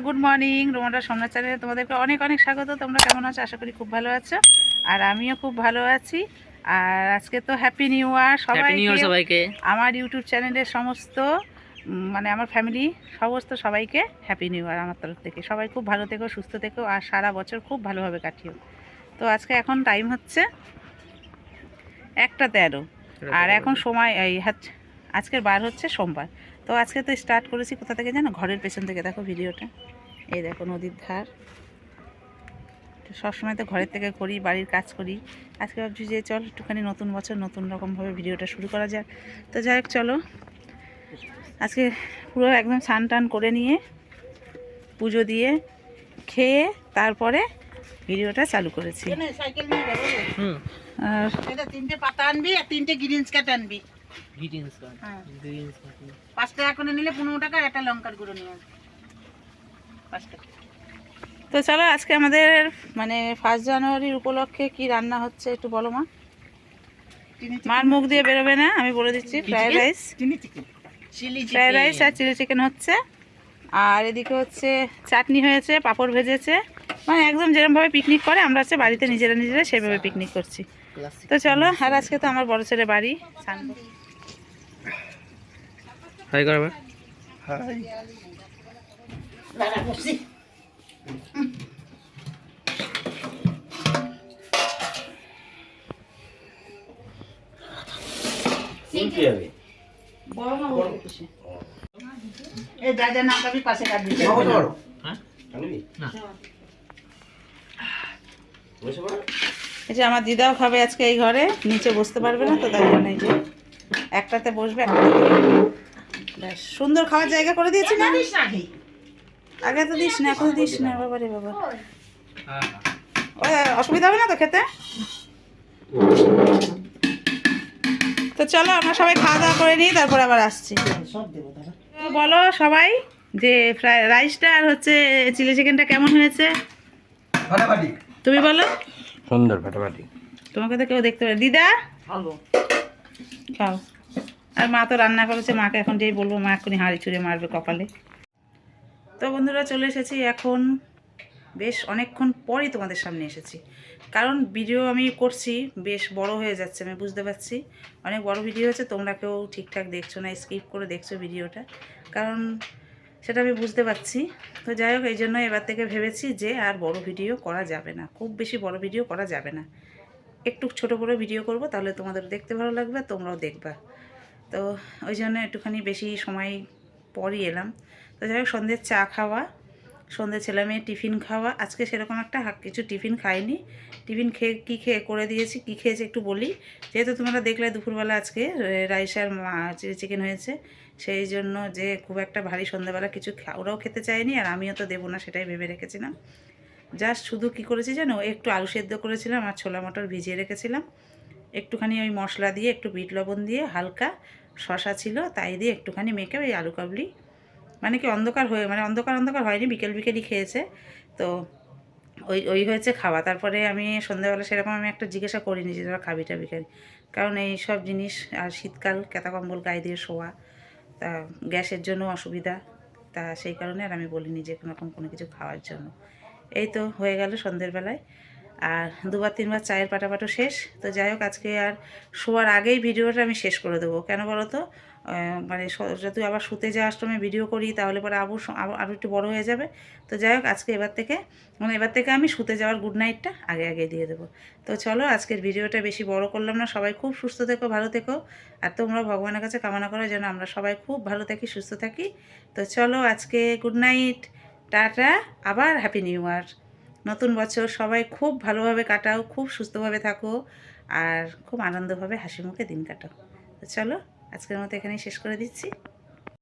Good morning. রোমাটা Somnath চ্যানেলে তোমাদেরকে অনেক অনেক স্বাগত। তোমরা কেমন আছো? আশা করি খুব ভালো আছো, আর আমিও খুব ভালো আছি। আর আজকে তো হ্যাপি নিউ ইয়ার সবাইকে। আমার ইউটিউব চ্যানেলের সমস্ত মানে আমার ফ্যামিলি সবাইকে হ্যাপি নিউ ইয়ার আমার তরফ থেকে। সবাই খুব ভালো থেকো, সুস্থ থেকো, আর সারা বছর খুব ভালোভাবে কাটিও। তো আজকে এখন টাইম হচ্ছে 1টা 13, আর এখন সময় এই আজকের বার হচ্ছে সোমবার। তো আজকে তো স্টার্ট করেছি কোথা থেকে জানো? ঘরের পেছন থেকে। দেখো ভিডিওটা, এই দেখো নদীর ধার। সবসময় তো ঘরের থেকে করি, বাড়ির কাজ করি। আজকে ভাবছি যে চল একটুখানি নতুন বছর নতুন রকমভাবে ভিডিওটা শুরু করা যাক। তো যাই হোক চলো, আজকে পুরো একদম স্নান টান করে নিয়ে পুজো দিয়ে খেয়ে তারপরে ভিডিওটা চালু করেছি। আর 3টে পাতা আনবি আর 3টে গ্রিনস কাট আনবি। 5 টাকা করে নিলে 15 টাকা, একটা লঙ্কার গুঁড়ো নিয়ে আসবি 5 টাকা। তো চলো, আজকে আমাদের মানে 1 জানুয়ারির উপলক্ষে কি রান্না হচ্ছে একটু বলো মা। মার মুখ দিয়ে বেরোবে না, আমি বলে দিচ্ছি। ফ্রাইড রাইস আর চিলি চিকেন হচ্ছে, আর এদিকে হচ্ছে চাটনি হয়েছে, পাঁপড় ভেজেছে। মানে একদম যেরকমভাবে পিকনিক করে আমরা হচ্ছে বাড়িতে নিজেরা সেভাবে পিকনিক করছি। তো চলো, আর আজকে তো আমার বড় ছেলে বাড়ি হাই করবে। এই দাদা না কাবি পাশে কাট দিতে। হ্যাঁ না এই যে আমার দিদাও খাবে আজকে এই ঘরে, নিচে বসতে পারবে না তো তাই জন্য এই যে একটাতে বসবে, একটাতে বেশ সুন্দর খাওয়ার জায়গা করে দিয়েছি না? আগে তো দিস না, এখন দিস না। বাবা রে বাবা, অসুবিধা হবে না তো খেতে? তো চলো আমরা সবাই খাওয়া দাওয়া করে নিই, তারপর আবার আসছি। বলো সবাই যে ফ্রাইড রাইসটা আর হচ্ছে চিলি চিকেনটা কেমন হয়েছে? তুমি বলো। সুন্দর ফাটাফাটি। তোমাকে তো কেউ দেখতে পারে। দিদা খাও। আর মা তো রান্না করেছে, মাকে এখন যেই বলবো মা এখনই হাঁড়ি ছুঁড়ে মারবে কপালে। তো বন্ধুরা চলে এসেছি, এখন বেশ অনেকক্ষণ পরই তোমাদের সামনে এসেছি, কারণ ভিডিও আমি করছি বেশ বড় হয়ে যাচ্ছে, আমি বুঝতে পারছি অনেক বড় ভিডিও হচ্ছে। তোমরা কেউ ঠিকঠাক দেখছো না, স্কিপ করে দেখছো ভিডিওটা, কারণ সেটা আমি বুঝতে পারছি। তো যাই হোক, এই জন্য এবার থেকে ভেবেছি যে আর বড় ভিডিও করা যাবে না, খুব বেশি বড় ভিডিও করা যাবে না, একটু ছোট করে ভিডিও করব, তাহলে তোমাদের দেখতে ভালো লাগবে, তোমরাও দেখবা। তো ওই জন্য একটুখানি বেশি সময় পরই এলাম। তো যাই হোক, সন্ধ্যের চা খাওয়া, সন্ধ্যে ছেলে মেয়ে টিফিন খাওয়া। আজকে সেরকম একটা কিছু টিফিন খাইনি। টিফিন খেয়ে করে দিয়েছি। কী খেয়েছি একটু বলি, যেহেতু তোমরা দেখলে দুপুরবেলা আজকে রাইস আর চিলি চিকেন হয়েছে, সেই জন্য যে খুব একটা ভারী সন্ধ্যাবেলা কিছু ওরাও খেতে চায়নি, আর আমিও তো দেবো না সেটাই ভেবে রেখেছিলাম। জাস্ট শুধু কী করেছি জানো, একটু আলু সেদ্ধ করেছিলাম আর ছোলা মটর ভিজিয়ে রেখেছিলাম, একটুখানি ওই মশলা দিয়ে, একটু বিট লবণ দিয়ে, হালকা শশা ছিল তাই দিয়ে একটুখানি মেখে ওই আলু কাবলি, মানে কি অন্ধকার হয়ে, মানে অন্ধকার হয়নি, বিকেলই খেয়েছে। তো ওই হয়েছে খাওয়া। তারপরে আমি সন্ধ্যাবেলা সেরকম আমি একটা জিজ্ঞাসা করিনি যে তোরা খাবি টাবি খাবি, কারণ এই সব জিনিস, আর শীতকাল কেতা কম্বল গায়ে দিয়ে শোয়া, তা গ্যাসের জন্য অসুবিধা, তা সেই কারণে আর আমি বলিনি যে কোনোরকম কোনো কিছু খাওয়ার জন্য। এই তো হয়ে গেল সন্ধ্যের বেলায়, আর 2-3বার চায়ের পাটাপাটো শেষ। তো যাই হোক, আজকে আর শোয়ার আগেই ভিডিওটা আমি শেষ করে দেবো। কেন বলো তো, মানে যদি আবার শুতে যাওয়ার সময় ভিডিও করি তাহলে পরে আরও একটু বড় হয়ে যাবে। তো যাই হোক, আজকে এবার থেকে আমি শুতে যাওয়ার গুড নাইটটা আগে দিয়ে দেবো। তো চলো, আজকের ভিডিওটা বেশি বড় করলাম না। সবাই খুব সুস্থ থেকো, ভালো থেকো, আর তোমরা ভগবানের কাছে কামনা করো যেন আমরা সবাই খুব ভালো থাকি, সুস্থ থাকি। তো চলো, আজকে গুড নাইট, টাটা, আবার হ্যাপি নিউ ইয়ার। নতুন বছর সবাই খুব ভালোভাবে কাটাও, খুব সুস্থভাবে থাকো, আর খুব আনন্দভাবে হাসি মুখে দিন কাটাও। তো চলো, আজকের মতো এখানেই শেষ করে দিচ্ছি।